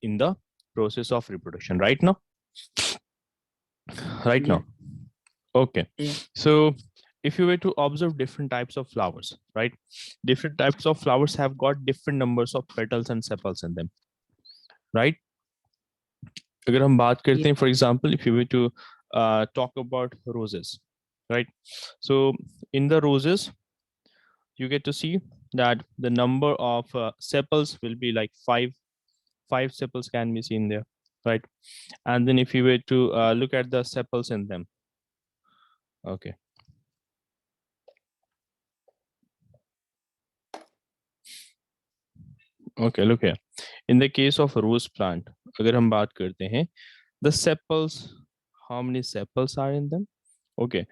in the process of reproduction, right now? Right Yeah. now. Okay. Yeah. So if you were to observe different types of flowers, right? Different types of flowers have got different numbers of petals and sepals in them, right? अगर हम बात करते हैं, for example, if you were to talk about roses, right? So in the roses, you get to see that the number of sepals will be like five sepals can be seen there, right? And then if you were to look at the sepals in them, okay, okay, look here. In the case of rose plant, अगर हम बात करते हैं, the sepals, how many sepals are in them? Okay,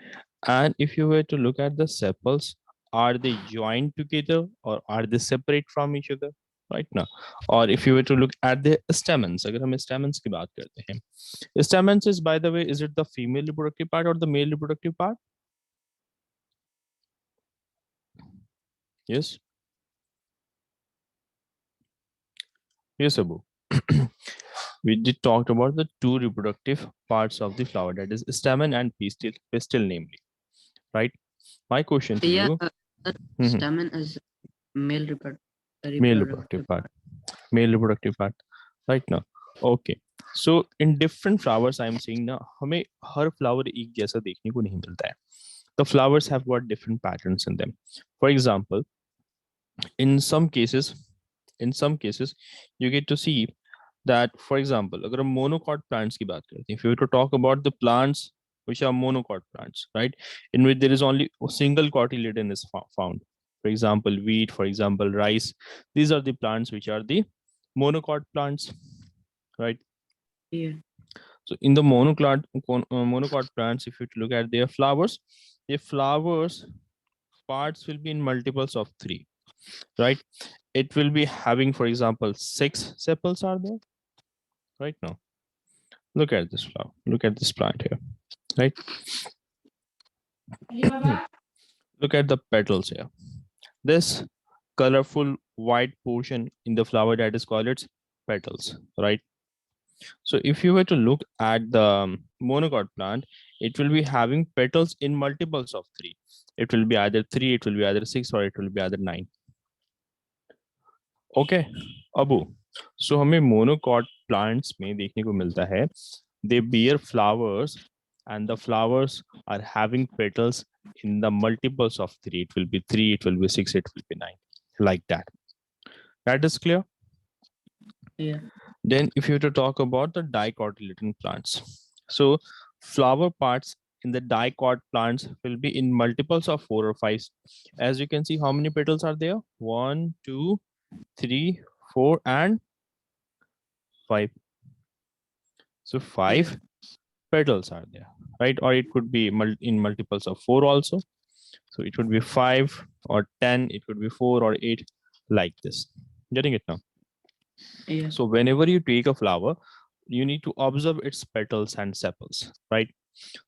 and if you were to look at the sepals, are they joined together or are they separate from each other? Right now, or if you were to look at the stamens, अगर हम stamens की बात करते हैं, stamens is, by the way, is it the female reproductive part or the male reproductive part? Yes. Yes, Abu. We did talk about the two reproductive parts of the flower, that is stamen and pistil namely, right? My question to Yeah. you. Stamen is male Male reproductive part. Male reproductive part. Right now. Okay. So in different flowers, I am saying ना हमें हर flower एक जैसा देखने को नहीं मिलता है. The flowers have got different patterns in them. For example, in some cases, you get to see that, for example, अगर हम monocot plants की बात करते हैं, if you were to talk about the plants which are monocot plants, right, in which there is only a single cotyledon is found. For example, wheat, for example, rice. These are the plants which are the monocot plants, right? Yeah. So in the monocot plants, if you look at their flowers parts will be in multiples of 3, right? It will be having, for example, 6 sepals are there right now. Look at this flower. Look at this plant here, right? Look at the petals here. This colorful white portion in the flower, that is called its petals, right? So if you were to look at the monocot plant, it will be having petals in multiples of 3. It will be either 3, it will be either 6, or it will be either 9. Okay, Abu. So हमें monocot plants में देखने को मिलता है, they bear flowers and the flowers are having petals in the multiples of 3. It will be 3, it will be 6, it will be 9, like that. That is clear? Yeah. Then if you have to talk about the dicotyledon plants, so flower parts in the dicot plants will be in multiples of 4 or 5. As you can see, how many petals are there? 1, 2, 3, 4, and 5. So 5 petals are there, right? Or it could be in multiples of 4 also. So it would be 5 or 10, it could be 4 or 8, like this. Getting it now? Yeah. So whenever you take a flower, you need to observe its petals and sepals, right?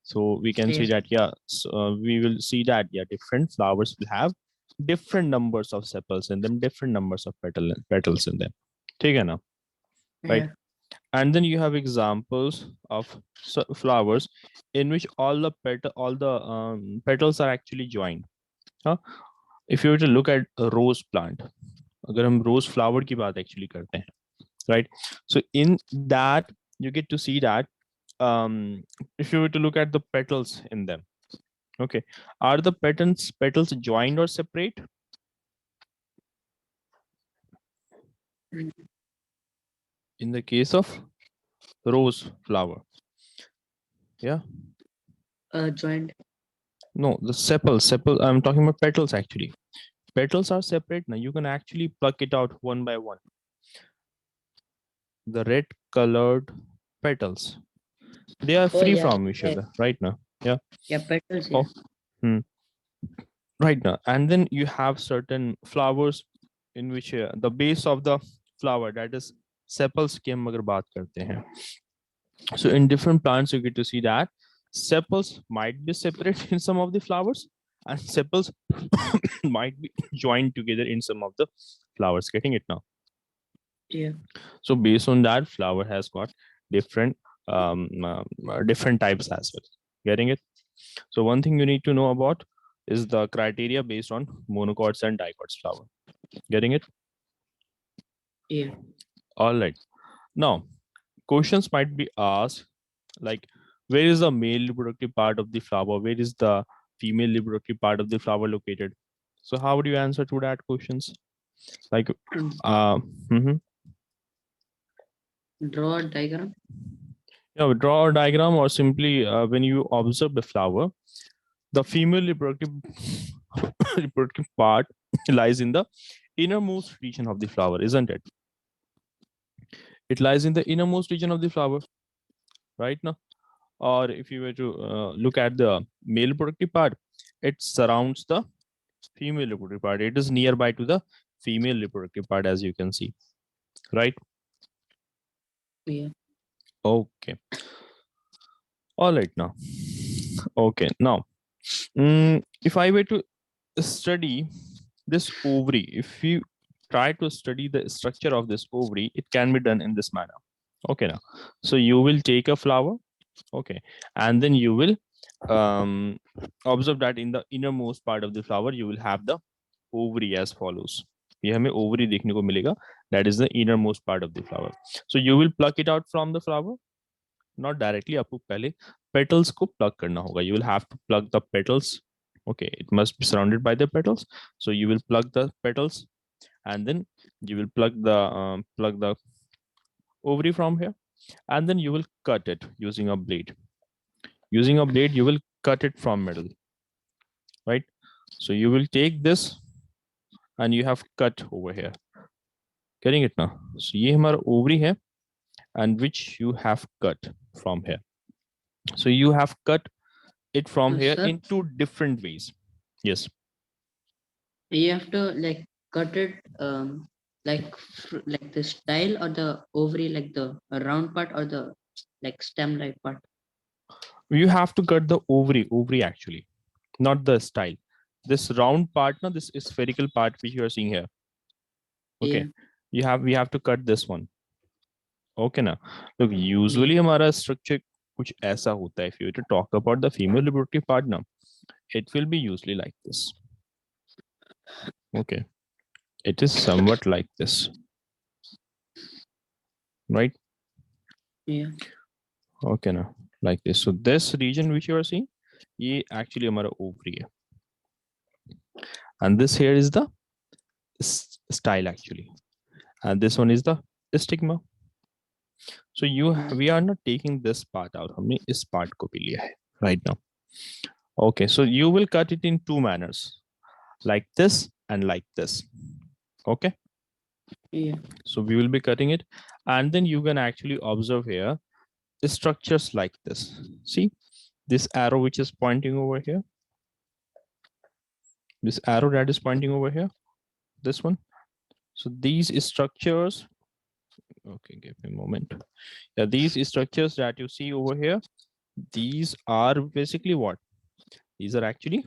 So we can see that, yeah, so, we will see that, yeah, different flowers will have different numbers of sepals in them, different numbers of petals in them. ठीक है ना? Right? And then you have examples of flowers in which all the petals are actually joined. Huh? If you were to look at a rose plant, अगर हम rose flower की बात actually करते हैं, right? So in that, you get to see that if you were to look at the petals in them, okay, are the petals joined or separate? In the case of rose flower, yeah, Joined. no, the sepals, I'm talking about petals. Actually, petals are separate. Now you can actually pluck it out one by one. The red colored petals, they are free from each other right now. Yeah. Yeah, petals. Oh, right now. And then you have certain flowers in which the base of the flower, that is sepals की हम अगर बात करते हैं. So in different plants, you get to see that sepals might be separate in some of the flowers and sepals might be joined together in some of the flowers. Getting it now? Yeah. So based on that, flower has got different different types as well. Getting it? So one thing you need to know about is the criteria based on monocots and dicots flower. Getting it? Yeah. All right. Now, questions might be asked like, where is the male reproductive part of the flower? Where is the female reproductive part of the flower located? So how would you answer to that questions? Like, And mhm. draw a diagram. Draw a diagram, or simply when you observe the flower, the female reproductive reproductive part lies in the innermost region of the flower, isn't it? It lies in the innermost region of the flower, right now. Or if you were to look at the male reproductive part, it surrounds the female reproductive part. It is nearby to the female reproductive part, as you can see, right? Yeah. Okay. All right now. Okay. Now, if I were to study this ovary, if you try to study the structure of this ovary, it can be done in this manner. Okay. Now, so you will take a flower. Okay. And then you will observe that in the innermost part of the flower, you will have the ovary as follows. ये हमें ovary देखने को मिलेगा. That is the innermost part of the flower. So you will pluck it out from the flower. Not directly, आपको पहले petals को pluck करना होगा. You will have to pluck the petals. Okay, it must be surrounded by the petals. So you will pluck the petals, and then you will plug the ovary from here, and then you will cut it using a blade. Using a blade, you will cut it from middle, right? So you will take this and you have cut over here. Getting it now? So ये हमारा ovary है, and which you have cut from here. So you have cut it from here Sir, in two different ways. Yes. you have to like cut it like like the style or the ovary, like the round part or the like stem like part. You have to cut the ovary actually, not the style. This round part, now this is spherical part which you are seeing here. Yeah. Okay. We have to cut this one. Okay now. Look, Yeah. usually हमारा structure कुछ ऐसा होता है. If you were to talk about the female reproductive part now, it will be usually like this. Okay. It is somewhat like this, right? Yeah. Okay now, like this. So this region which you are seeing, ये actually हमारा ovary है. And this here is the style actually. And this one is the stigma. So we are not taking this part out. हमने इस part को भी लिया है right now. Okay, so you will cut it in two manners, like this and like this. Okay. Yeah. So we will be cutting it, and then you can actually observe here structures like this. See this arrow which is pointing over here. This arrow that is pointing over here. This one. So these structures. Okay, give me a moment. Yeah, these structures that you see over here, these are basically what? These are actually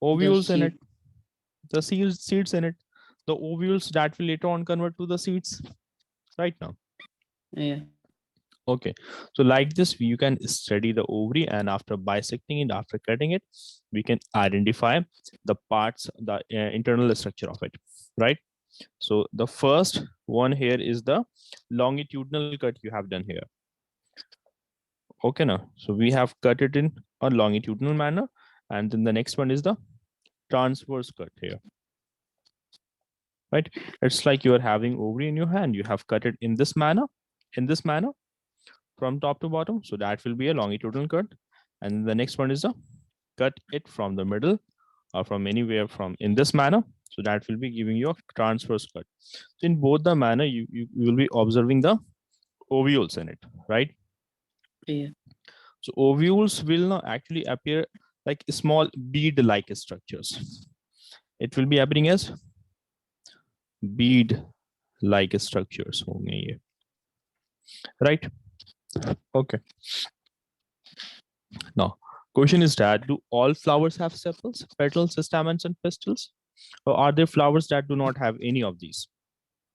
The ovules in it. seed. The seeds in it. The ovules that will later on convert to the seeds. Right now. Yeah. Okay, so like this, you can study the ovary, and after bisecting it, after cutting it, we can identify the parts, the internal structure of it, right? So the first one here is the longitudinal cut you have done here. Okay, now, so we have cut it in a longitudinal manner, and then the next one is the transverse cut here, right? It's like you are having ovary in your hand. You have cut it in this manner, from top to bottom. So that will be a longitudinal cut. And the next one is a cut it from the middle or from anywhere from in this manner. So that will be giving you a transverse cut. So in both the manner, you will be observing the ovules in it, right? Yeah. So ovules will not actually appear like small bead-like structures. It will be appearing as bead-like structures, right? Okay. Now, question is that do all flowers have sepals, petals, stamens, and pistils? Or are there flowers that do not have any of these?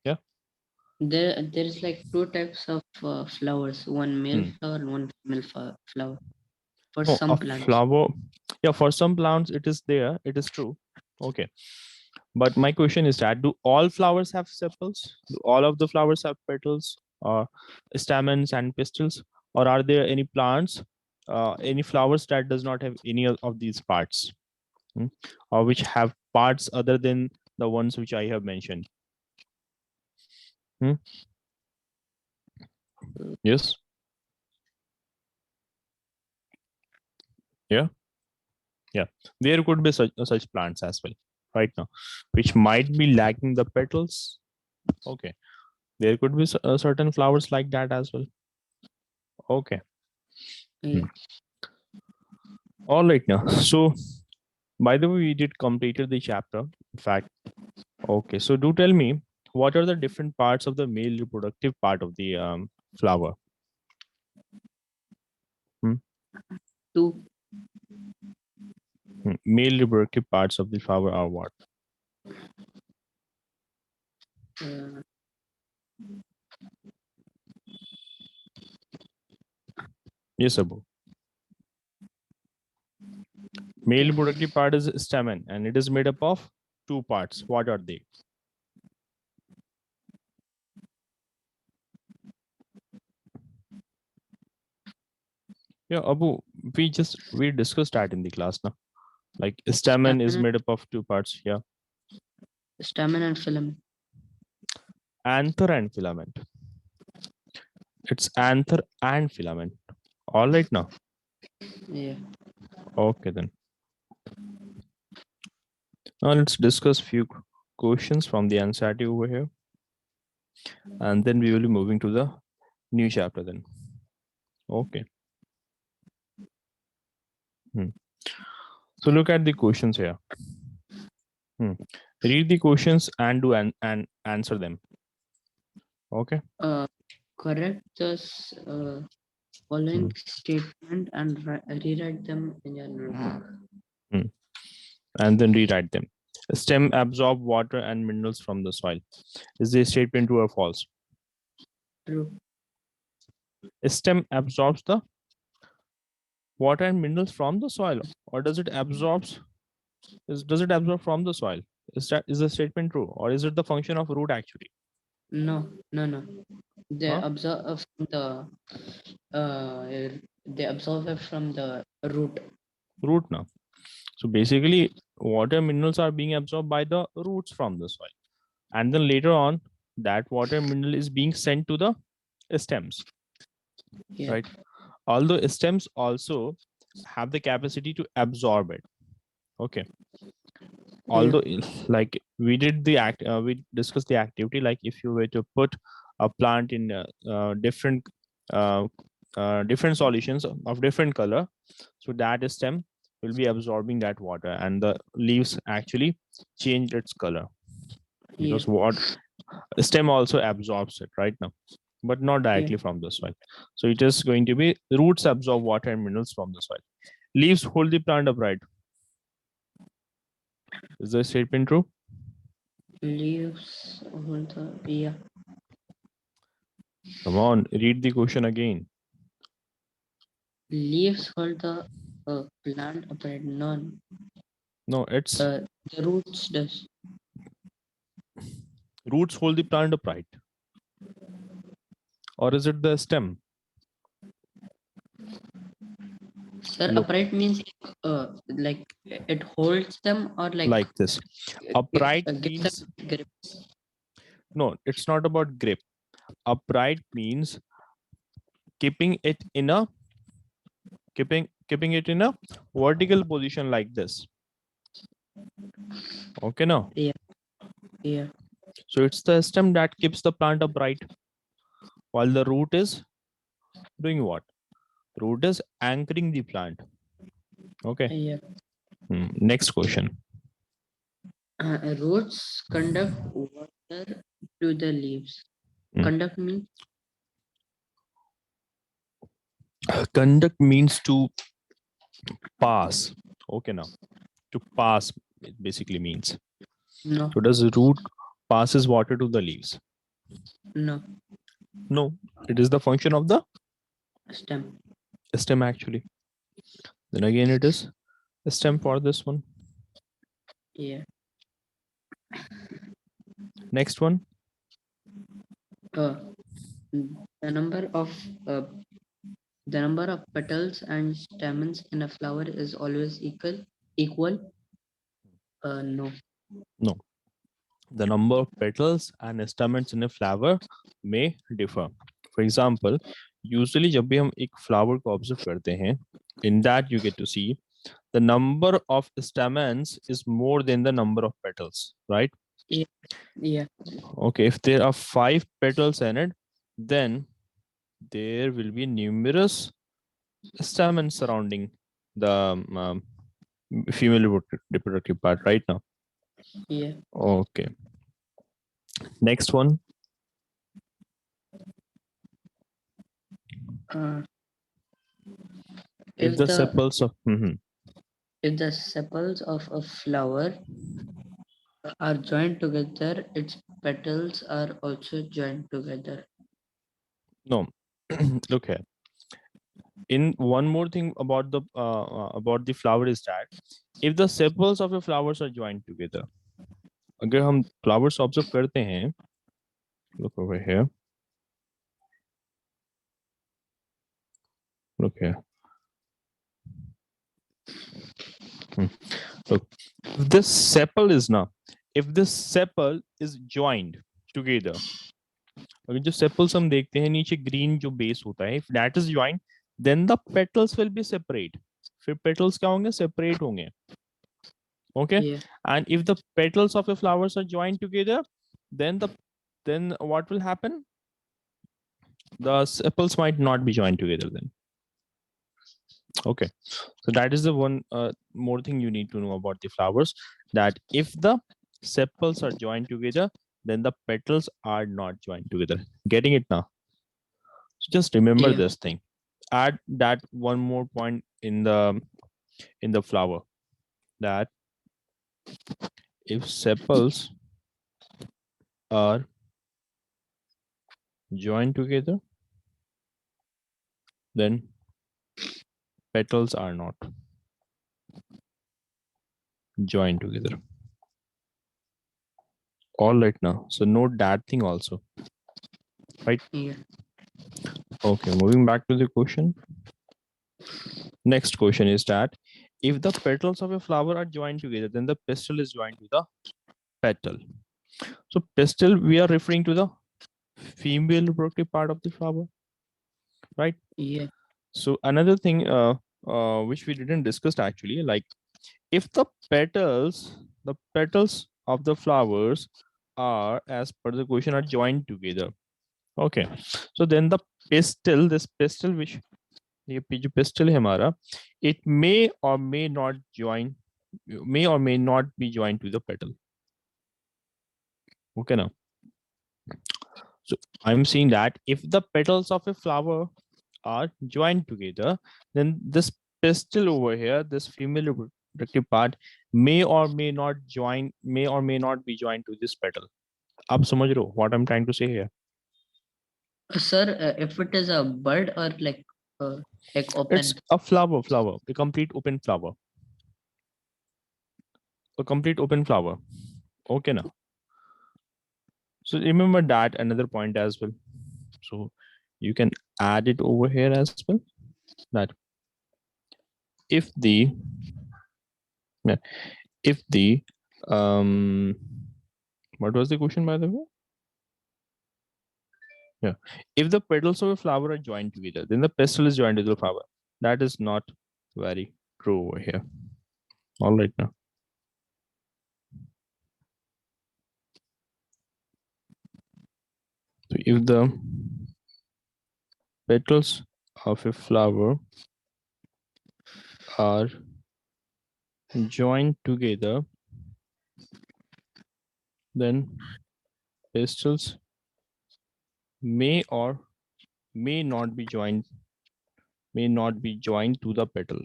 Yeah. There is like two types of flowers, one male Hmm. flower and one female flower for No, a some plants. flower. Yeah, for some plants it is there. It is true. Okay. But my question is that do all flowers have sepals? Do all of the flowers have petals or stamens and pistils? Or are there any plants, any flowers that does not have any of these parts? Hmm? Or which have parts other than the ones which I have mentioned? Hmm? Yes. Yeah. Yeah. There could be such plants as well right now, which might be lacking the petals. Okay. There could be certain flowers like that as well. Okay. Yeah. Hmm. All right now. So by the way, we did completed the chapter. In fact, okay. So do tell me, what are the different parts of the male reproductive part of the flower? Hmm? Two. Male reproductive parts of the flower are what? Uh, Yes, Abu. Male uh, reproductive part is stamen, and it is made up of two parts. What are they? Yeah, Abu. We discussed that in the class now. Like stamen is stamen, made up of two parts. Yeah, stamen and filament. anther and filament. It's anther and filament. All right now. Yeah. Okay then. Now let's discuss few questions from the NCERT over here, and then we will be moving to the new chapter then. Okay. Hmm. So look at the questions here. Hmm. Read the questions and do and answer them. Okay. Uh, Correct the Hmm. following statement and rewrite them in your notebook. Hmm. And then rewrite them. Stem absorb water and minerals from the soil. Is the statement true or false? True. Stem absorbs the water and minerals from the soil, or does it absorbs? Does it absorb from the soil? Is the statement true, or is it the function of root actually? No, no, no. They Huh? observe from they absorb it from the root. Root now. So basically, water minerals are being absorbed by the roots from the soil, and then later on, that water mineral is being sent to the stems, Yeah. right? Although stems also have the capacity to absorb it. Okay. Yeah. Although, like we discussed the activity. Like if you were to put a plant in uh, different solutions of different color, so that stem will be absorbing that water, and the leaves actually change its color Yeah. because what stem also absorbs it right now, but not Yeah. directly from the soil. So it is going to be roots absorb water and minerals from the soil. Leaves hold the plant upright. Is the statement true? Leaves hold the yeah. Come on, read the question again. Leaves hold the plant upright. None. No, it's The roots does. roots hold the plant upright, or is it the stem? Sir, Look, upright means like it holds them or like like this. Upright gives them means grip. no, it's not about grip. Upright means keeping it in a keeping it in a vertical position like this. Okay, now. Yeah. Yeah. So it's the stem that keeps the plant upright, while the root is doing what? Root is anchoring the plant. Okay. Yeah. Next question. Roots conduct water to the leaves. Hmm. Conduct means Conduct means to pass. Okay, now to pass it basically means. no. So does the root passes water to the leaves? No. No, it is the function of the Stem. stem actually. Then again, it is a stem for this one. Yeah. Next one. Uh, the number of uh, the number of petals and stamens in a flower is always equal. Equal. No. No, the number of petals and stamens in a flower may differ. For example, usually जब भी हम एक flower को observe करते हैं, in that you get to see the number of stamens is more than the number of petals, right? Yeah. Yeah. Okay, if there are 5 petals in it, then there will be numerous stamens surrounding the female reproductive part right now. Yeah. Okay, next one. Uh, If if the the sepals of if the sepals of a flower are joined together, its petals are also joined together. no, look here. In one more thing about the flower is that if the sepals of the flowers are joined together, अगर हम flowers observe करते हैं, look over here, look here. Look, this sepal is now, if this sepal is joined together, अगर जो sepals हम देखते हैं नीचे green जो base होता है, if that is joined, then the petals will be separate. फिर petals क्या होंगे? Separate होंगे. Okay, Yeah. and if the petals of the flowers are joined together, then what will happen? The sepals might not be joined together then. Okay, so that is the one more thing you need to know about the flowers, that if the sepals are joined together, then the petals are not joined together. Getting it now? So just remember Yeah. this thing. Add that one more point in the flower, that if sepals are joined together, then petals are not joined together. All right now. So note that thing also. Right? Yeah. Okay, moving back to the question. Next question is that if the petals of a flower are joined together, then the pistil is joined to the petal. So pistil, we are referring to the female reproductive part of the flower, right? Yeah. So another thing which we didn't discuss actually, like if the petals of the flowers are, as per the question, are joined together. Okay, so then the pistil, this pistil which ये जो pistil है हमारा, it may or may not be joined to the petal. Okay now. So I'm saying that if the petals of a flower are joined together, then this pistil over here, this female reproductive part, may or may not be joined to this petal. आप समझ रहे हो what I'm trying to say here? Sir, if it is a bud or like It's open. a flower, a complete open flower. A complete open flower. Okay now. So remember that another point as well. So you can add it over here as well. That if the yeah, if the what was the question by the way? Yeah, if the petals of a flower are joined together, then the pistil is joined to the flower. That is not very true over here. All right now. So if the petals of a flower are joined together, then pistils may or may not be joined to the petal.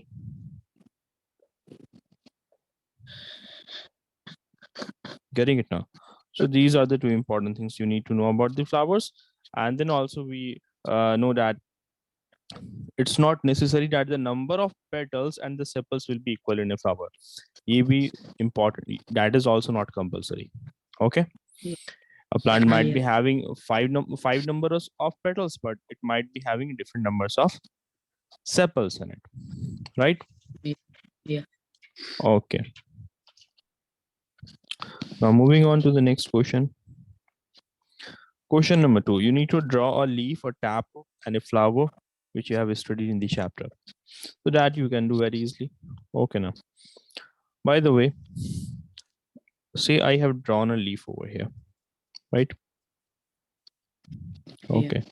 Getting it now? So these are the two important things you need to know about the flowers. And then also we know that it's not necessary that the number of petals and the sepals will be equal in a flower. Ye be important. That is also not compulsory. Okay. Yeah. A plant might Yeah. be having five numbers of petals, but it might be having different numbers of sepals in it. Right? Yeah. Yeah. Okay. Now moving on to the next question. Question number 2. You need to draw a leaf, a tap, and a flower, which you have studied in the chapter. So that you can do very easily. Okay now. By the way, say I have drawn a leaf over here, right? Yeah. Okay.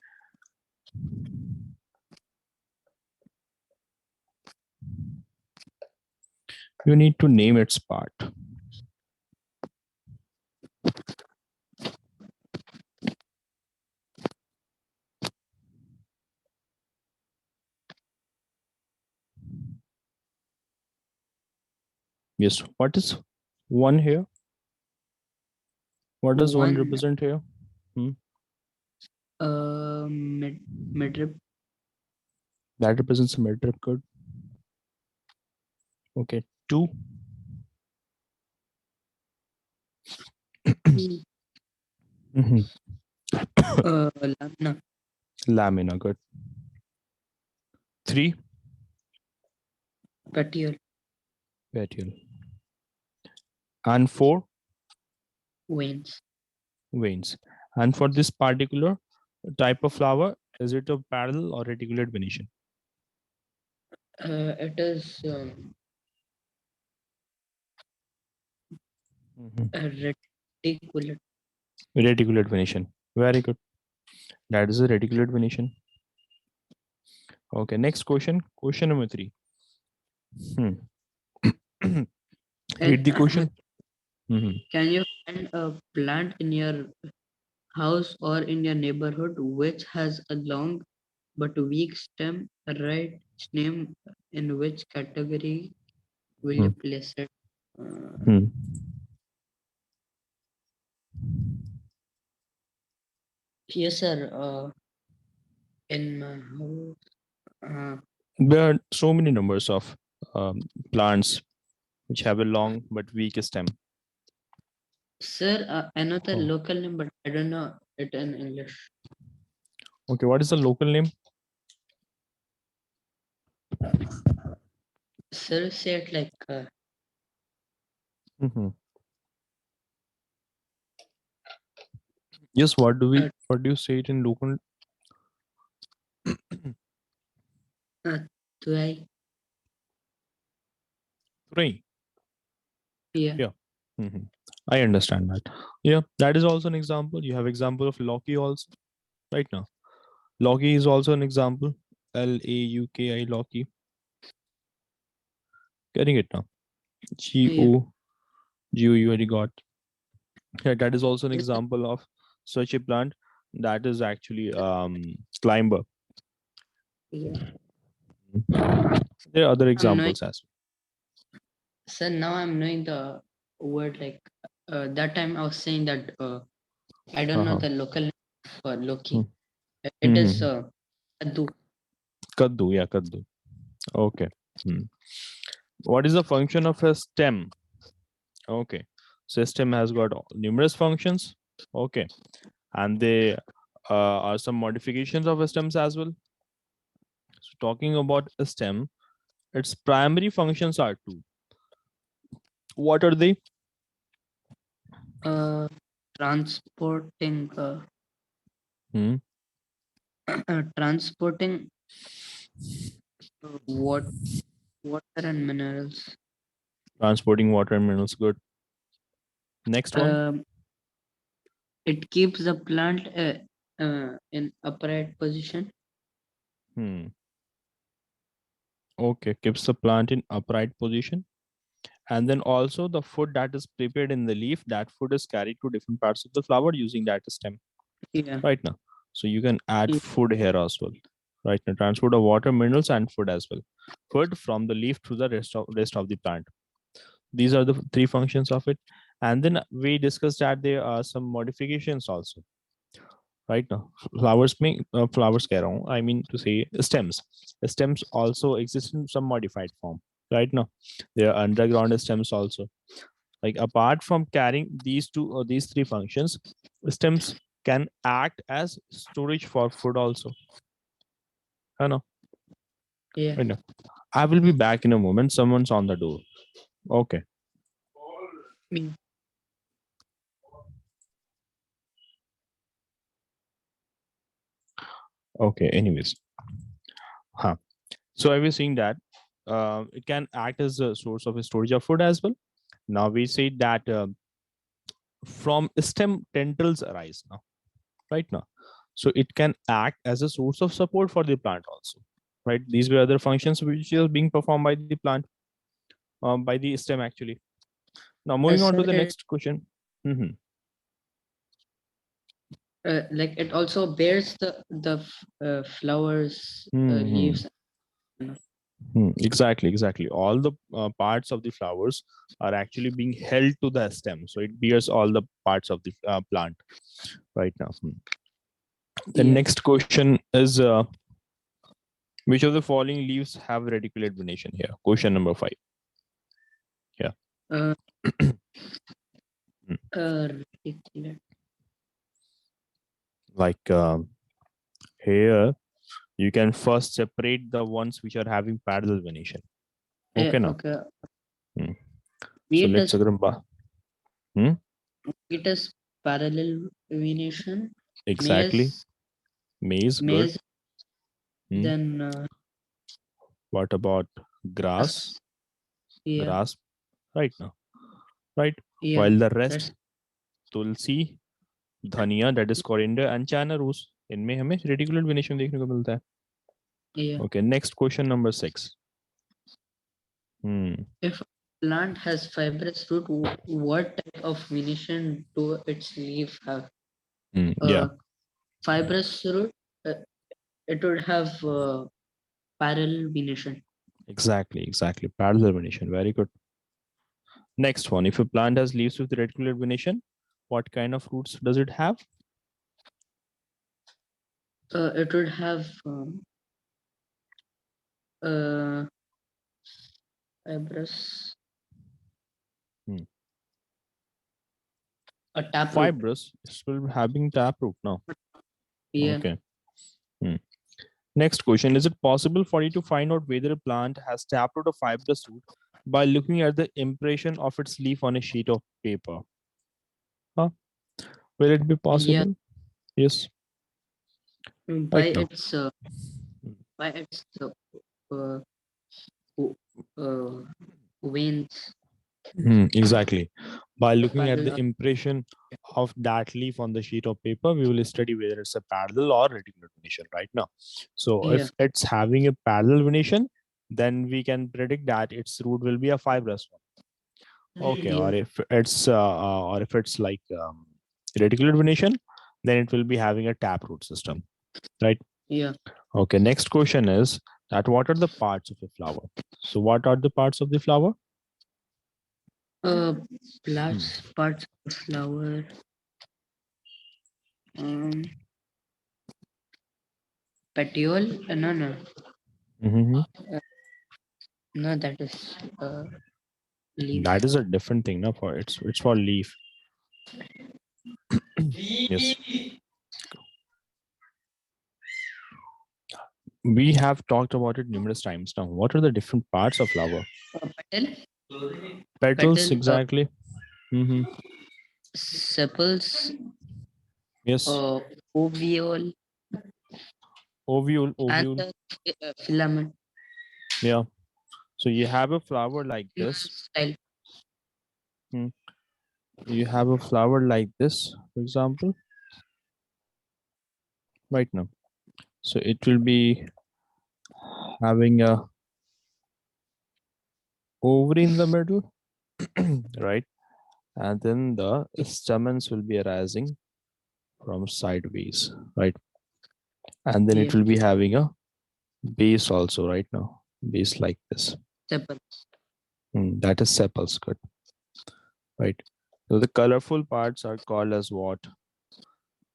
You need to name its part. Yes. What is one here? What does one One represent here? Hmm? midrib. That represents a midrib. Good. Okay. Two. Mhm. Lamina. Lamina. Good. Three. Petiole. Petiole. And four. Veins. Veins. And for this particular type of flower, is it a parallel or reticulate venation? It is Mhm. a reticulate. Reticulate venation. Very good. That is a reticulate venation. Okay. Next question. Question number 3. Hmm. Read And the question. Mhm. can you find a plant in your house or in your neighborhood which has a long but weak stem? Write its name. In which category will you Hmm. place it? Uh, Hmm. yes, sir. In my house. There are so many numbers of plants which have a long but weak stem. Sir, another Oh. local name, but I don't know it in English. Okay, what is the local name? Sir, say it like Mhm. Yes, what do you say it in local? uh, tuai. Three. Yeah, Yeah. Mhm. I understand that. Yeah, that is also an example. You have example of Loki also right now. Loki is also an example. Lauki Loki. Getting it now. yeah. G O you already got. Yeah, that is also an Yes, sir. example of such a plant that is actually climber. Yeah. There are other I'm knowing, examples as sir. Now I'm knowing the word like that time I was saying that I don't well. know Uh-huh. the local name for Loki. It is Mm-hmm. Kaddu. Kaddu, yeah, kaddu. Okay. Hmm. What is the function of a stem? Okay. System has got numerous functions. Okay. And they are some modifications of stems as well. So talking about a stem, its primary functions are two. What are they? Uh, transporting Hmm. transporting what water and minerals. Transporting water and minerals. Good. Next one. Um, it keeps the plant in upright position. Hmm. Okay. Keeps the plant in upright position. And then also the food that is prepared in the leaf, that food is carried to different parts of the flower using that stem. Yeah. Right now. So you can add Yeah. food here as well. Right now, transport of water, minerals, and food as well. Food from the leaf to the rest of the plant. These are the three functions of it. And then we discussed that there are some modifications also, right? Now flowers make flowers keh raha hu, I mean to say stems also exist in some modified form, right? Now there are underground stems also. Like apart from carrying these two or these three functions, stems can act as storage for food also. I know. Yeah. I know. I will be back in a moment. Someone's on the door. Okay. Mm. Okay. Anyways. Huh. So I was saying that it can act as a source of storage of food as well. Now we say that from stem tendrils arise now, right now. So it can act as a source of support for the plant also, right? These were other functions which are being performed by the plant, by the stem actually. Now moving on to Sir, the next question. like it also bears the flowers, Hmm. leaves. Exactly, exactly. All the parts of the flowers are actually being held to the stem, so it bears all the parts of the plant right now. The Yeah. next question is which of the following leaves have radiculate venation here? Question number 5. Yeah. Uh, Hmm. reticulate. Like here, you can first separate the ones which are having parallel venation. Okay, now. Okay. Hmm. So Wheat let's is agree. Hmm? wheat is parallel venation. Exactly. Maize, Maize, good. maize. Hmm. Then What about grass? grass. Yeah. Grass, right now, right? Yeah. While the rest, That's tulsi, धनिया, that is coriander, and chana roos, इनमें हमें reticulate venation देखने को मिलता है. yeah. Okay, next question number 6. If a plant has fibrous root, what type of venation do its leaf have? Yeah, Fibrous root, uh, it would have parallel venation. exactly. Parallel venation, very good. Next one, if a plant has leaves with reticulate venation, what kind of roots does it have? It would have uh, fibrous, Hmm. a taproot. Fibrous, it will be having taproot now. Yeah. Okay. Hmm. Next question, is it possible for you to find out whether a plant has taproot or fibrous root by looking at the impression of its leaf on a sheet of paper? Huh? Will it be Yeah. possible? Yes, By right now. its by its uh, w- uh, veins. Exactly. By looking at the Parallel. impression of that leaf on the sheet of paper, we will study whether it's a parallel or reticular venation right now. So Yeah. if it's having a parallel venation, then we can predict that its root will be a fibrous one. Okay, Yeah. or if it's like reticular venation, then it will be having a taproot system, right? Yeah. Okay, next question is that what are the parts of a flower? So what are the parts of the flower? Uh, Hmm. parts of flower. Um, Petiole. No, no, Mhm. uh, no. That is leaf. That is a different thing, no? For it's for leaf. Yes, we have talked about it numerous times now. What are the different parts of flower? Petal. Petals, Petal. exactly. Hmm. Sepals. Yes, Oviole. ovule, And ovule. the filament. Yeah. So you have a flower like this. Style. Hmm. You have a flower like this, for example, right now. So it will be having a ovary in the middle, right? And then the stamens will be arising from sideways, right? And then Yeah. it will be having a base also right now. Base like this. Sepals. That is sepals, good, right? So the colorful parts are called as what?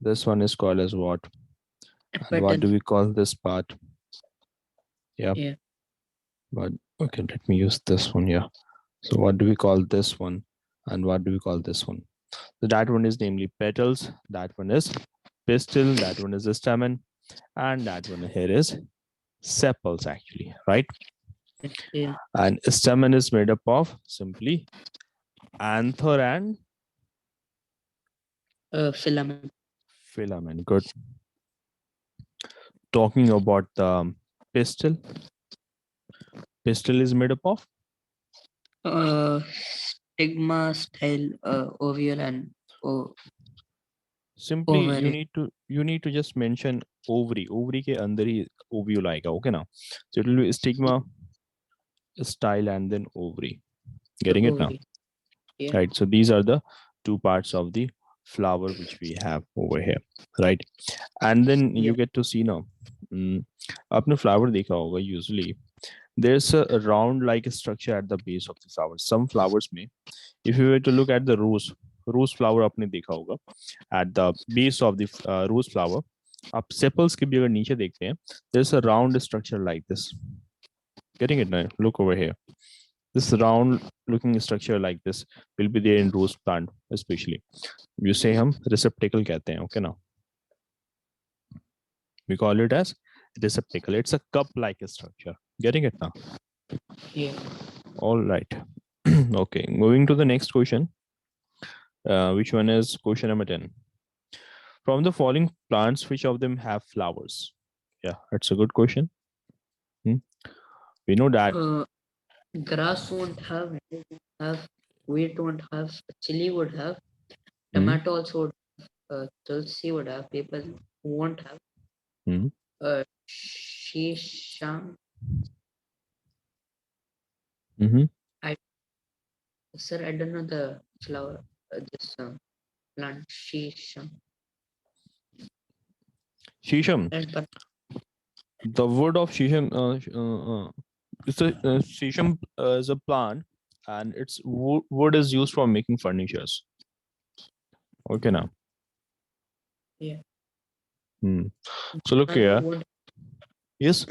This one is called as what? And what Petal. do we call this part? Yeah, Yeah. but okay, let me use this one here. So what do we call this one? And what do we call this one? So that one is namely petals, that one is pistil, that one is the stamen, and that one here is sepals actually, right? Yeah. And stamen is made up of simply anther and Filament. filament. Good. Talking about the pistil, pistil is made up of Stigma, style, ovule, and simply ovary. you need to just mention ovary. Ovary के अंदर ही ovule आएगा, okay now. So it will be stigma, style, and then ovary. Getting it now? Ovary. Yeah. Right. So these are the two parts of the flower which we have over here, right? And then Yeah. you get to see now. आपने flower देखा होगा usually. There's a round like structure at the base of the flower. Some flowers may, if you were to look at the rose flower आपने देखा होगा, at the base of the rose flower, आप sepals के भी अगर नीचे देखते हैं, there's a round structure like this. Getting it now? Look over here. This round looking structure like this will be there in rose plant especially. You say हम receptacle कहते हैं, okay now. We call it as receptacle. It's a cup-like structure. Getting it now? Yeah. All right. Okay, moving to the next question. Which one is question number 10? From the following plants, which of them have flowers? Yeah, that's a good question. Hmm. We know that. Uh, Grass won't have. Maize won't have. Wheat won't have. Chili would have. Hmm. Tomato also would. Tulsi would have. People won't have. Hmm. Shisham. Mm-hmm. I sir, I don't know the flower. This plant. Shisham. Shisham. But The wood of shisham. It's a shisham is a plant, and its wood is used for making furnitures. Okay now. yeah. Hmm. So look Banana here. won't. Yes,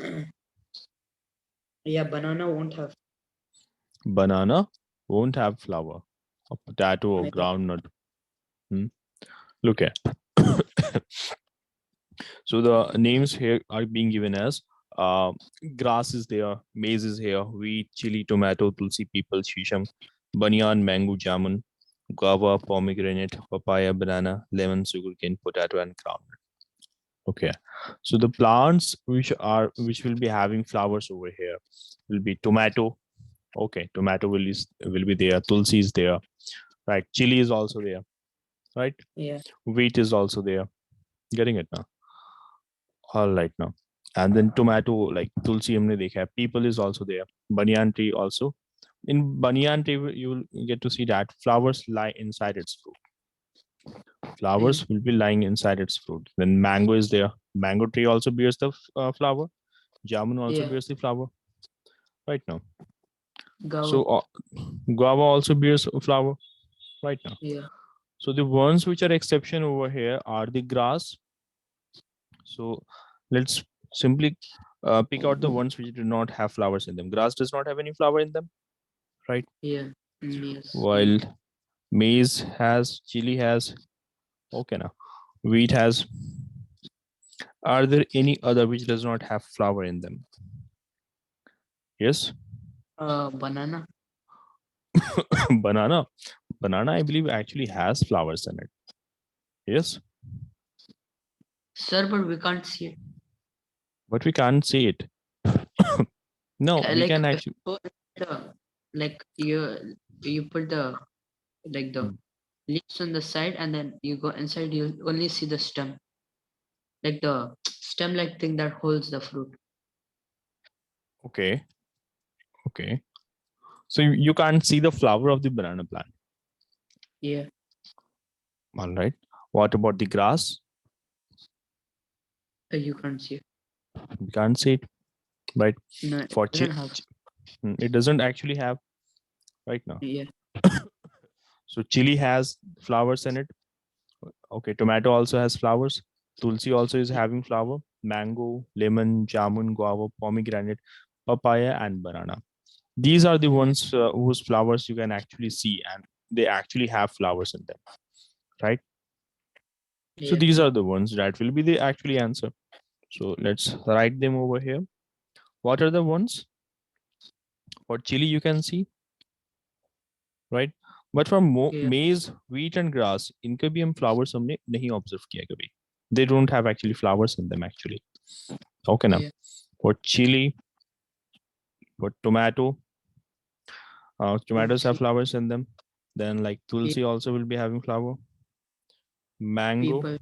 Yeah, banana won't have. banana won't have flower. A potato or Yeah. groundnut. Hmm. Look here. So the names here are being given as uh, grass is there, maize is here, wheat, chili, tomato, tulsi, people, shisham, banyan, mango, jamun, guava, pomegranate, papaya, banana, lemon, sugarcane, potato, and groundnut. Okay, so the plants which will be having flowers over here will be tomato. Okay, tomato will be there. Tulsi is there, right? Chili is also there, right? Yeah. Wheat is also there. Getting it now? All right now. And then tomato, like tulsi humne dekha hai. People is also there. Banyan tree also. In banyan tree, you will get to see that flowers lie inside its fruit. Yeah. Flowers will be lying inside its fruit. Then mango is there. Mango tree also bears the flower. Jamun also Yeah. bears the flower. Right now. So Gava. guava also bears a flower. Right now. Yeah. So the ones which are exception over here are the grass. So let's simply pick out the ones which do not have flowers in them. Grass does not have any flower in them, right? Yeah. Yes. Yeah. While maize has, chili has, okay now, wheat has. Are there any other which does not have flower in them? Yes. Banana. Banana. Banana, I believe, actually has flowers in it. Yes, Sir, but we can't see it. but we can't see it. No, we Like can actually. so like you put the like the Hmm. leaves on the side and then you go inside you only see the stem, like the stem like thing that holds the fruit. Okay, okay. So you can't see the flower of the banana plant. Yeah. All right. What about the grass? You can't see it. We can't see it, right? No, it For doesn't have. it doesn't actually have right now. Yeah. So chili has flowers in it. Okay, tomato also has flowers. Tulsi also is having flower. Mango, lemon, jamun, guava, pomegranate, papaya, and banana. These are the Yeah. ones whose flowers you can actually see, and they actually have flowers in them, right? So Yeah. these are the ones that will be the actually answer. So let's write them over here. What are the ones? For chili, you can see, right? But for Yeah. maize, wheat, and grass, इनके भी हम flowers हमने नहीं observe किया कभी. They don't have actually flowers in them actually. Okay now. Yeah. For chili, for tomato, tomatoes have Tulsi. flowers in them. Then like Yeah. tulsi also will be having flower. Mango, People.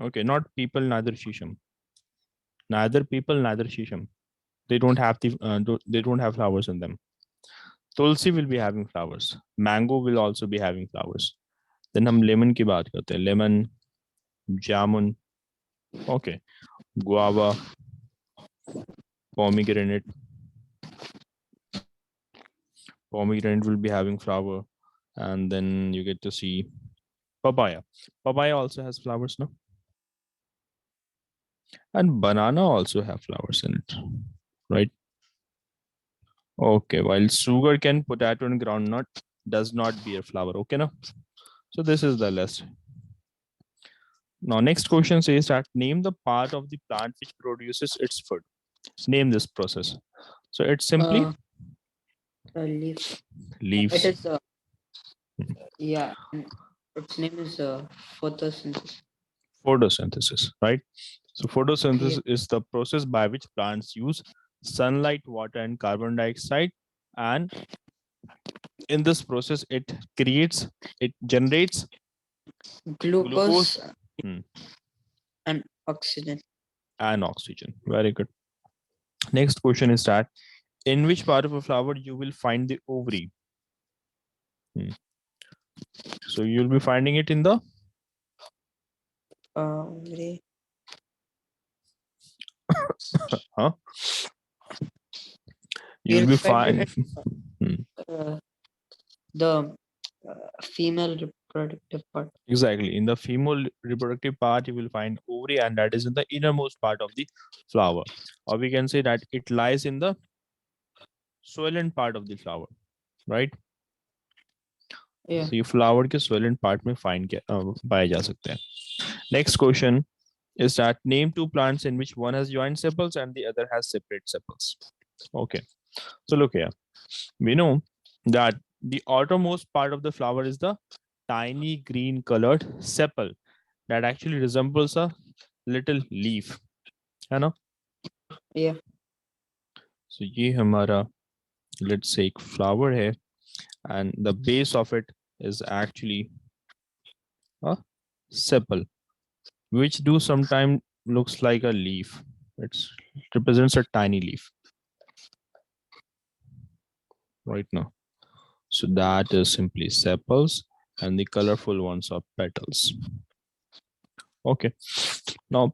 okay, not people, neither shisham. Neither people, neither shisham. They don't have they don't have flowers in them. Tulsi will be having flowers. Mango will also be having flowers. Then हम lemon की बात करते हैं. Lemon, jamun, okay, guava, pomegranate. Pomegranate will be having flower, and then you get to see papaya. Papaya also has flowers, no? And banana also have flowers in it, right? Okay, while sugar cane, potato, and groundnut does not bear flower. Okay, no? So this is the list. Now, next question says that name the part of the plant which produces its food. Name this process. So it's simply Leaf. It leaves. is. Yeah. Its name is photosynthesis. Photosynthesis, right? So Yeah. photosynthesis is the process by which plants use sunlight, water, and carbon dioxide. And in this process, it generates glucose, Glucose hmm, and oxygen. and oxygen. Very good. Next question is that in which part of a flower you will find the ovary? Hmm. So you'll be finding it in the Very, huh? You'll we'll be find it fine. at uh, the female reproductive part. Exactly. In the female reproductive part, you will find ovary, and that is in the innermost part of the flower. Or we can say that it lies in the swollen part of the flower, right? Yeah. So ये flower के swollen part में find पाए जा सकते हैं. Next question is that name two plants in which one has joint sepals and the other has separate sepals. Okay. So look here. We know that the outermost part of the flower is the tiny green colored sepal that actually resembles a little leaf. है ना? Yeah. So ये हमारा let's say एक flower है and the base of it is actually a sepal which do sometimes looks like a leaf. It represents a tiny leaf right now. So that is simply sepals and the colorful ones are petals. Okay. Now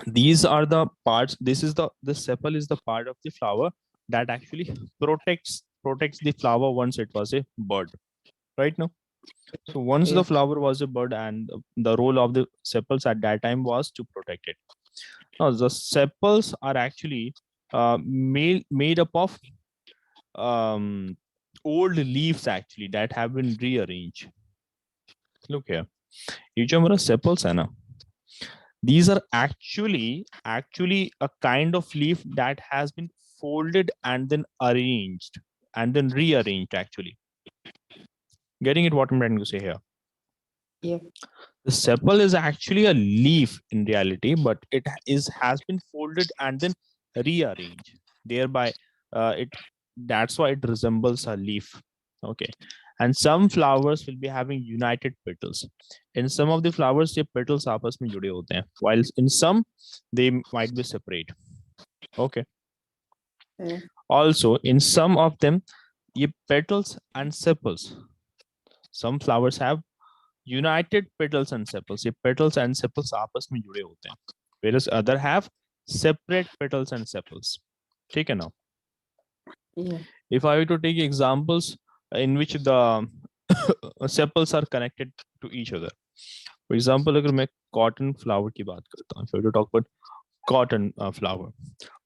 these are the parts. This is the sepal is the part of the flower that actually protects the flower once it was a bud. Right now. So once the Yeah. flower was a bud and the role of the sepals at that time was to protect it. Now the sepals are actually made up of um, old leaves actually that have been rearranged. Look here. ये जो हमारा sepals है ना, these are actually a kind of leaf that has been folded and then arranged and then rearranged actually. Getting it what I'm trying to say here. Yeah. The sepal is actually a leaf in reality, but it has been folded and then rearranged. Thereby, it that's why it resembles a leaf. Okay, and some flowers will be having united petals. In some of the flowers, the petals आपस में जुड़े होते हैं, while in some they might be separate. Okay. Yeah. Also, in some of them, ये petals and sepals. Some flowers have united petals and sepals. ये petals and sepals आपस में जुड़े होते हैं. Whereas other have separate petals and sepals. ठीक है now. Yeah. If I were to take examples in which sepals are connected to each other. For example, अगर मैं cotton flower की बात करता हूँ, if you talk about cotton flower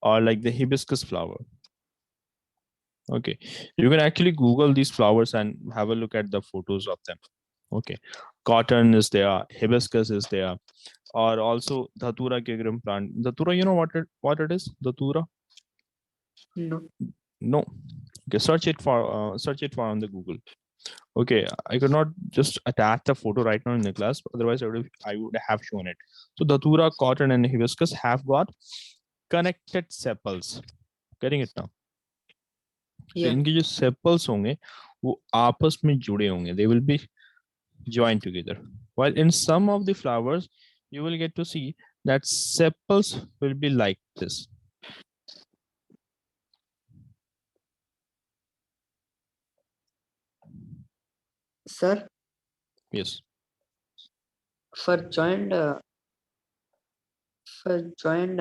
or like the hibiscus flower, okay, you can actually Google these flowers and have a look at the photos of them. Okay, cotton is there, hibiscus is there, or also Dhatura Kegrim plant. Dhatura, you know what it is? Dhatura? No. No. Okay, search it for on the Google. Okay, I could not just attach the photo right now in the class, otherwise I would have shown it. So Dhatura, cotton, and hibiscus have got connected sepals. Getting it now? तो Yeah. इनके जो sepals होंगे वो आपस में जुड़े होंगे. They will be joined together. While in some of the flowers, you will get to see that sepals will be like this. Sir, Yes. for joined for joined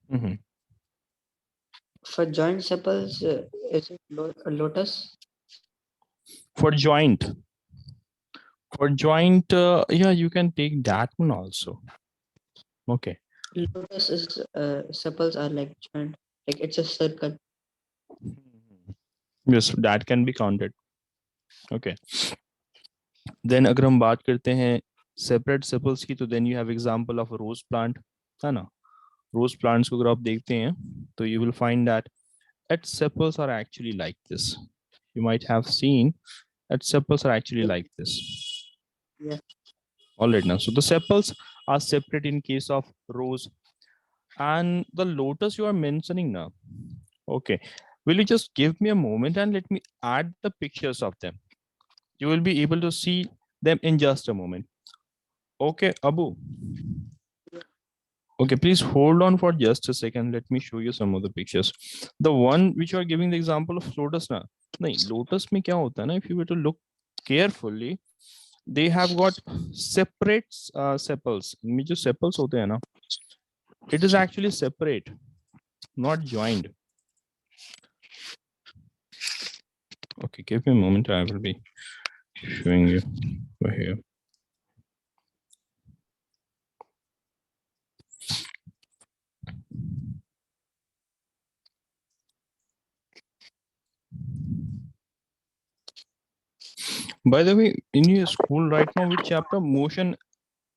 Mm-hmm. for joint sepals, is it a lotus? For joint, yeah, you can take that one also. Okay. Lotus is sepals are like joint, like it's a circle. Yes, that can be counted. Okay. Then अगर हम बात करते हैं separate sepals की, तो then you have example of a rose plant, है ना? Rose plants को अगर आप देखते हैं तो you will find that its sepals are actually like this. You might have seen its sepals are actually like this. Yeah. All right now. So the sepals are separate in case of rose, and the lotus you are mentioning now. Okay. Will you just give me a moment and let me add the pictures of them? You will be able to see them in just a moment. Okay, Abu. Okay, please hold on for just a second. Let me show you some of the pictures. The one which you are giving the example of lotus na. No, lotus में क्या होता है ना? If you were to look carefully, they have got separate sepals. इनमें जो sepals होते हैं ना, it is actually separate, not joined. Okay, give me a moment. I will be showing you over here. By the way, in your school right now, which chapter motion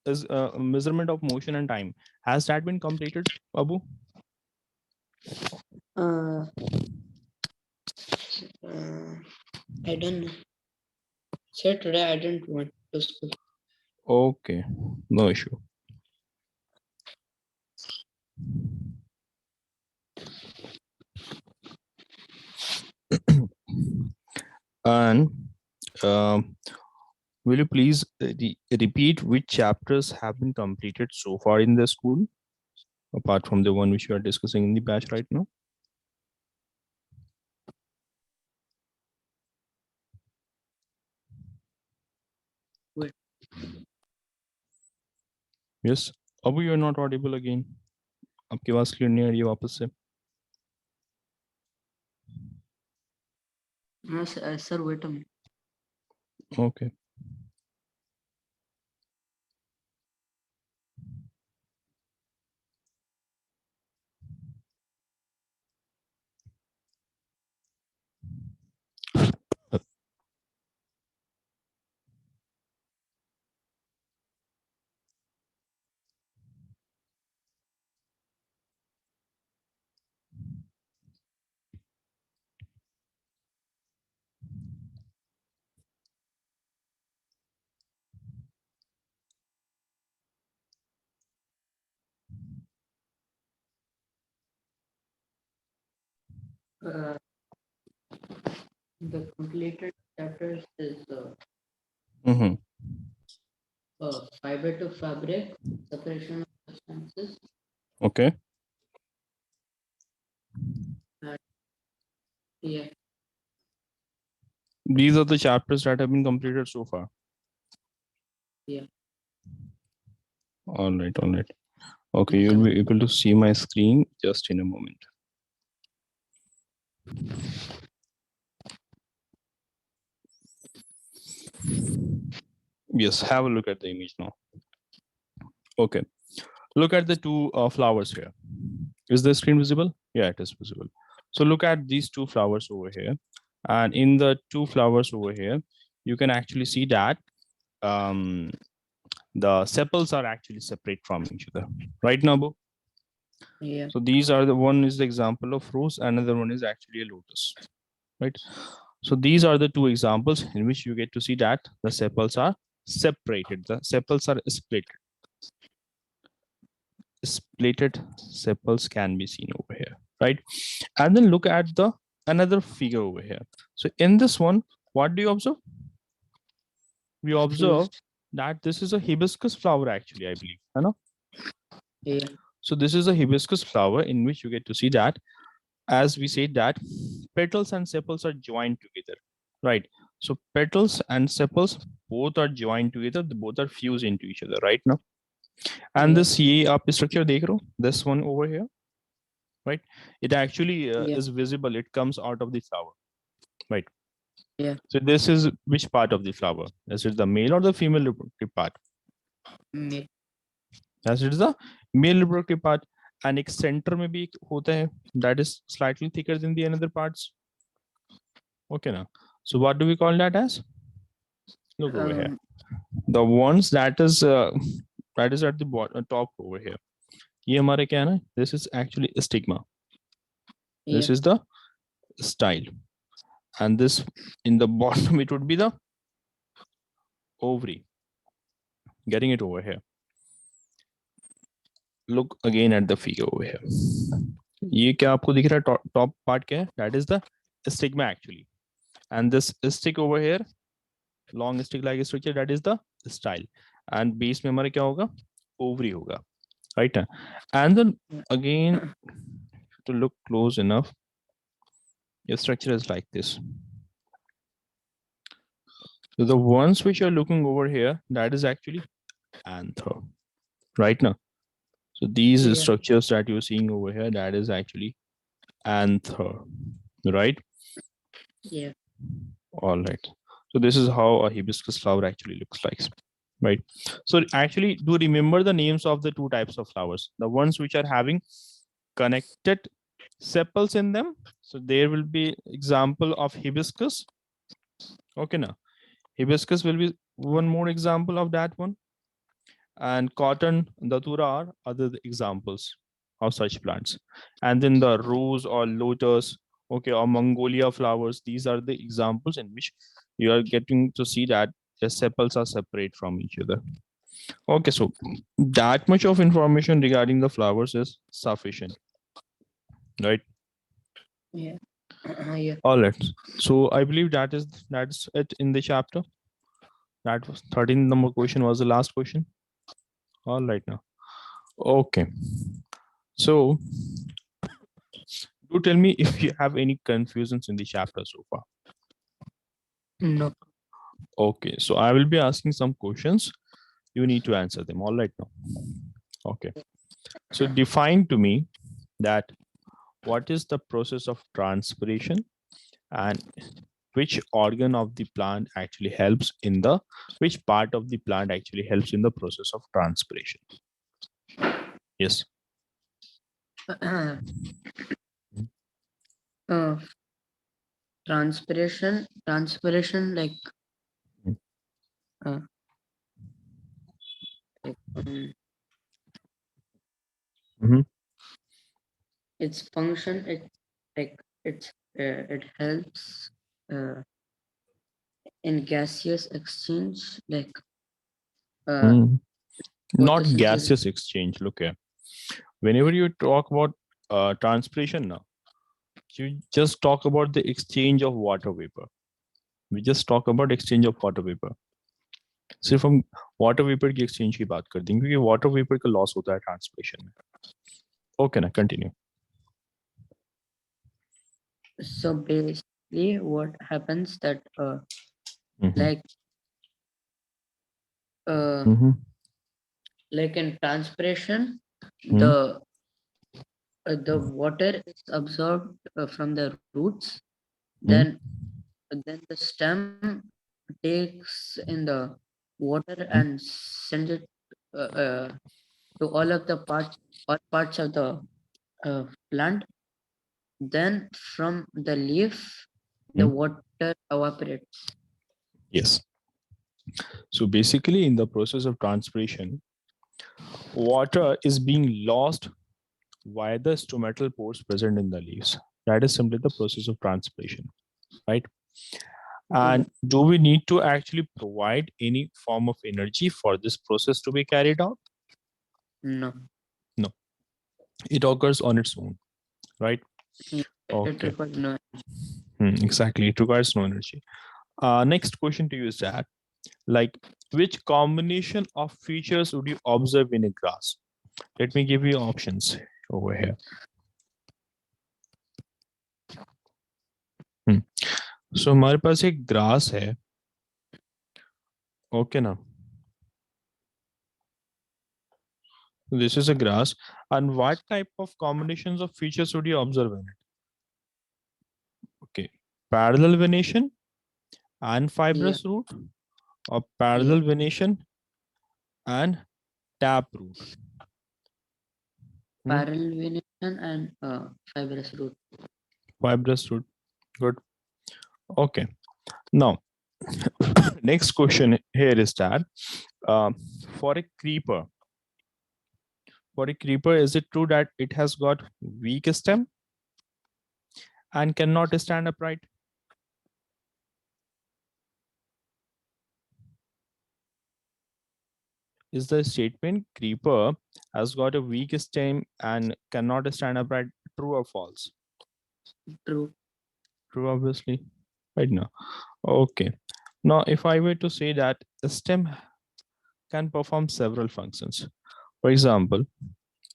is measurement of motion and time, has that been completed, Abu? Uh, I don't know. Sir, today I didn't want to school. Okay, no issue. And will you please repeat which chapters have been completed so far in the school, apart from the one which you are discussing in the batch right now? Wait. Yes, Abu, you are not audible again. आपकी आवाज clear नहीं आ रही है वापस से. Yes, sir, wait a minute. Okay. Uh, the completed chapters is Mm-hmm. fiber to fabric, separation of substances. Okay. Yeah. These are the chapters that have been completed so far. Yeah. All right. All right. Okay, Yes, you'll sir. be able to see my screen just in a moment. Yes, have a look at the image now. Okay, look at the two flowers here. Is the screen visible? Yeah, it is visible. So look at these two flowers over here. And in the two flowers over here, you can actually see that um, the sepals are actually separate from each other. Right now, Bo? Yeah. So these are the one is the example of rose, another one is actually a lotus, right? So these are the two examples in which you get to see that the sepals are separated. The sepals are split. Splitted sepals can be seen over here, right? And then look at the another figure over here. So in this one, what do you observe? We observe Fused. that this is a hibiscus flower actually, I believe. You know? Yeah. So this is a hibiscus flower in which you get to see that, as we said, that petals and sepals are joined together, right? So petals and sepals both are joined together, they both are fused into each other right now. And Yeah. this ye aap structure dekh rahe ho, this one over here, right? It actually Yeah. is visible, it comes out of the flower, right? Yeah. So this is which part of the flower? Is it the male or the female reproductive part? Yeah. As it is the male reproductive part, and एक center में भी एक होता है that is slightly thicker than the another parts. Okay now, so what do we call that as? Look over here, Um. the ones that is at the bottom top over here, ये हमारे क्या है ना, this is actually a stigma, Yeah. this is the style, and this in the bottom it would be the ovary. Getting it over here, look again at the figure over here. ये क्या आपको दिख रहा है top part क्या है? That is the stigma actually, and this stick over here, long stick like structure, that is the style, and base में हमारे क्या होगा? Ovary होगा, right? And then again, to look close enough, your structure is like this. So the ones which are looking over here, that is actually anther, right now. So these Yeah. structures that you're seeing over here, that is actually anther, right? Yeah. All right. So this is how a hibiscus flower actually looks like, right? So actually, do remember the names of the two types of flowers, the ones which are having connected sepals in them. So there will be example of hibiscus. Okay, now hibiscus will be one more example of that one, and cotton, datura are other examples of such plants. And then the rose or lotus, okay, or Mongolia flowers, these are the examples in which you are getting to see that the sepals are separate from each other. Okay, so that much of information regarding the flowers is sufficient, right? Yeah. Yeah. All right. So I believe that's it in the chapter. That was 13 number question was the last question. All right now. Okay. So do tell me if you have any confusions in the chapter so far. No. Okay. So I will be asking some questions. You need to answer them. All right now. Okay. So define to me that what is the process of transpiration and which organ of the plant actually helps in the which part of the plant actually helps in the process of transpiration. Yes. uh, transpiration uh, like Mhm. its function, it helps uh, in gaseous exchange, like uh, Mm. Not photosynthesis. gaseous exchange. Look here. Whenever you talk about transpiration now, you just talk about the exchange of water vapor. We just talk about exchange of water vapor. सिर्फ हम water vapour की exchange की बात कर देंगे क्योंकि water vapour का loss होता है ट्रांसपिरेशन में. ओके ना, continue. So basically, what happens that Mhm. like uh, Mhm. like in transpiration, Mhm. the water is absorbed from the roots. Mhm. Then the stem takes in the water and sends it to all parts of the plant. Then from the leaf, the Mhm. water evaporates. Yes. So basically, in the process of transpiration, water is being lost via the stomatal pores present in the leaves. That is simply the process of transpiration, right? Yeah. And do we need to actually provide any form of energy for this process to be carried out? No. No, it occurs on its own, right? Yeah, it Okay. requires no. Exactly. It requires no energy. Next question to you is that, like, which combination of features would you observe in a grass? Let me give you options over here. So हमारे पास एक grass है, okay ना? This is a grass, and what type of combinations of features would you observe in it? Okay, parallel venation and Yeah, fibrous root, or yeah. parallel venation and tap root. Hmm? Parallel venation and fibrous root. Fibrous root. Good. Okay. Now, next question here is that, uh, for a creeper, is it true that it has got weak stem and cannot stand upright? Is the statement creeper has got a weak stem and cannot stand upright true or false? True. True, obviously. Right now. Okay. Now, if I were to say that the stem can perform several functions, for example,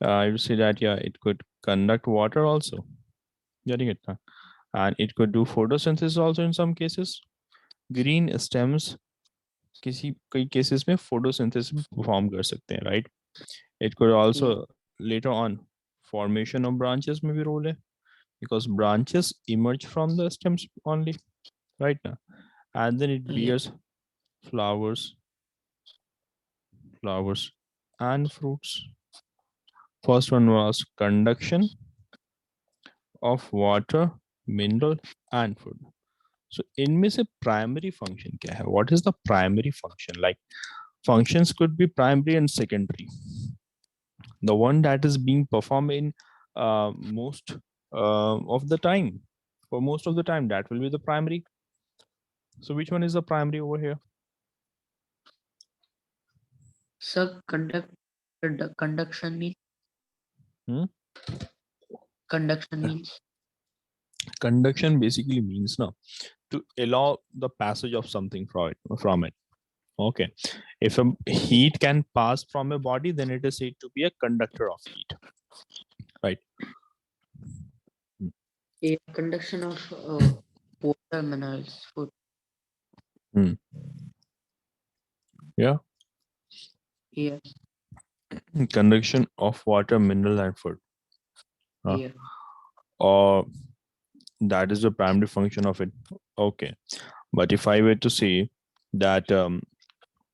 I would say that, yeah, it could conduct water also. Getting it? Now? And it could do photosynthesis also in some cases. Green stems किसी कई cases में photosynthesis perform कर सकते हैं, right? It could also Yeah, later on formation of branches में भी role है, because branches emerge from the stems only, right now, and then it yeah, bears flowers, and fruits. First one was conduction of water, mineral, and food. So इनमें से primary function क्या है? What is the primary function? Like, functions could be primary and secondary. The one that is being performed in most of the time, for most of the time, that will be the primary. So which one is the primary over here? so conduction means Hmm? conduction means Conduction basically means now to allow the passage of something from it. Okay, if a heat can pass from a body, then it is said to be a conductor of heat, right? a conduction of water, minerals, food. Hmm. Yeah, Yeah, conduction of water, mineral, and food. Uh, yeah. or that is the primary function of it. Okay, but if I were to say that,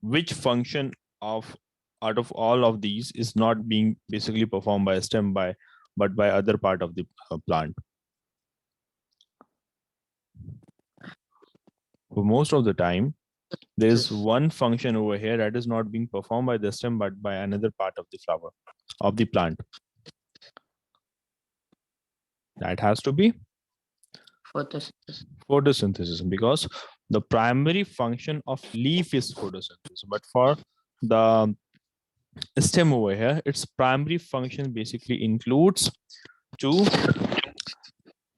which function of out of all of these is not being basically performed by a stem but by other part of the plant, for most of the time there is This one function over here that is not being performed by the stem but by another part of the flower of the plant. That has to be photosynthesis. photosynthesis, because the primary function of leaf is photosynthesis, but for the stem over here, its primary function basically includes to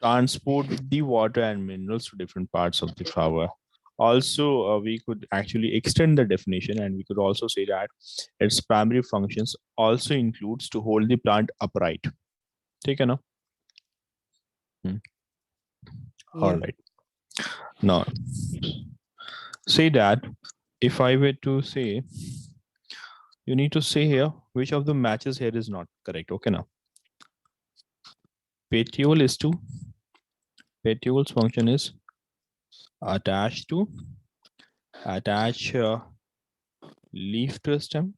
transport the water and minerals to different parts of the flower. Also, we could actually extend the definition and we could also say that its primary functions also includes to hold the plant upright. Take a no? Hmm. All Yeah. right. Now, say that if I were to say, you need to say here which of the matches here is not correct. Okay, now petiole is to petiole's function is attached to attach a leaf to a stem.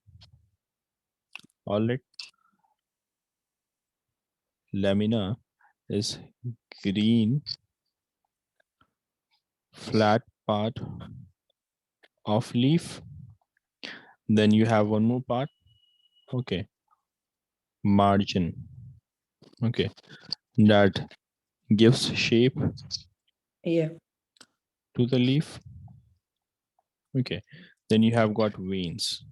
All right. Lamina is green flat part of leaf. Then you have one more part. Okay. Margin. Okay. That gives shape Yeah. to the leaf. Okay. Then you have got veins.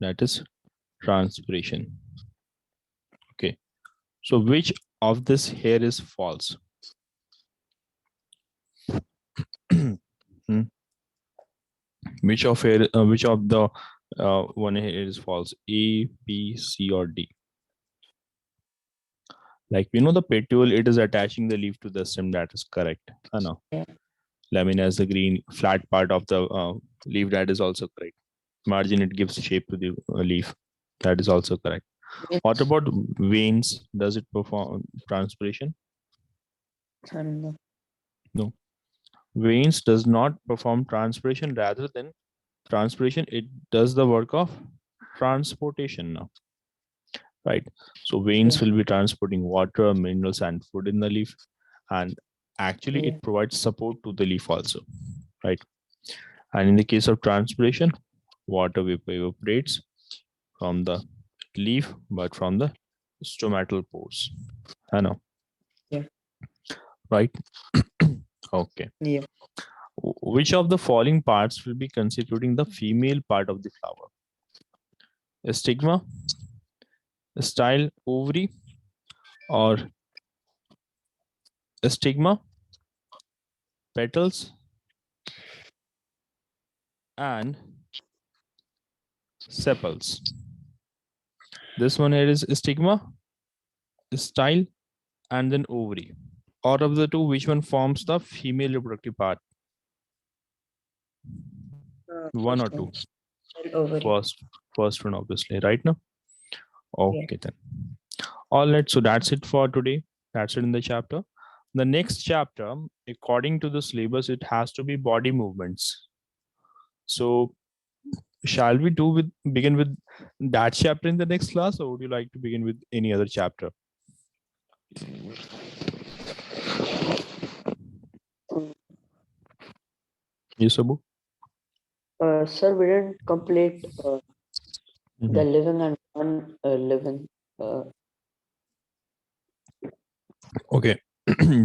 That is transpiration. Okay. So which of this here is false? Hmm. Which of here, which of the one here is false? A, B, C, or D? Like we know the petiole, it is attaching the leaf to the stem. That is correct. No. Yeah. Lamina is the green flat part of the leaf. That is also correct. Margin, it gives shape to the leaf. That is also correct. What It's, about veins? Does it perform transpiration? I don't know. No. Veins does not perform transpiration. Rather than transpiration, it does the work of transportation now. Right. So veins Yeah. will be transporting water, minerals, and food in the leaf. And actually, Yeah. it provides support to the leaf also. Right. And in the case of transpiration, water evaporates from the leaf, but from the stomatal pores. I know, Yeah. right? Okay. Yeah. Which of the following parts will be constituting the female part of the flower? A stigma, a style ovary, or a stigma, petals, and sepals. This one here is stigma, style, and then ovary. Out of the two, which one forms the female reproductive part? One First or two? one. Cell ovary. First one, obviously, right now. Yeah. Okay, then. All right, so that's it for today. That's it in the chapter. The next chapter, according to the syllabus, it has to be body movements. So, shall we begin with that chapter in the next class, or would you like to begin with any other chapter? Mm. Yes, Abu? Sir, we didn't complete the Mhm. living and non-living. Okay,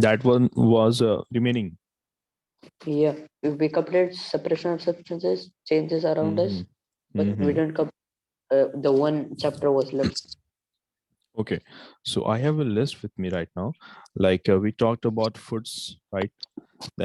that one was remaining. Yeah, we complete separation of substances, changes around us, Mhm. but we Mhm. didn't the one chapter was left. Okay, so I have a list with me right now. Like we talked about foods, right? Then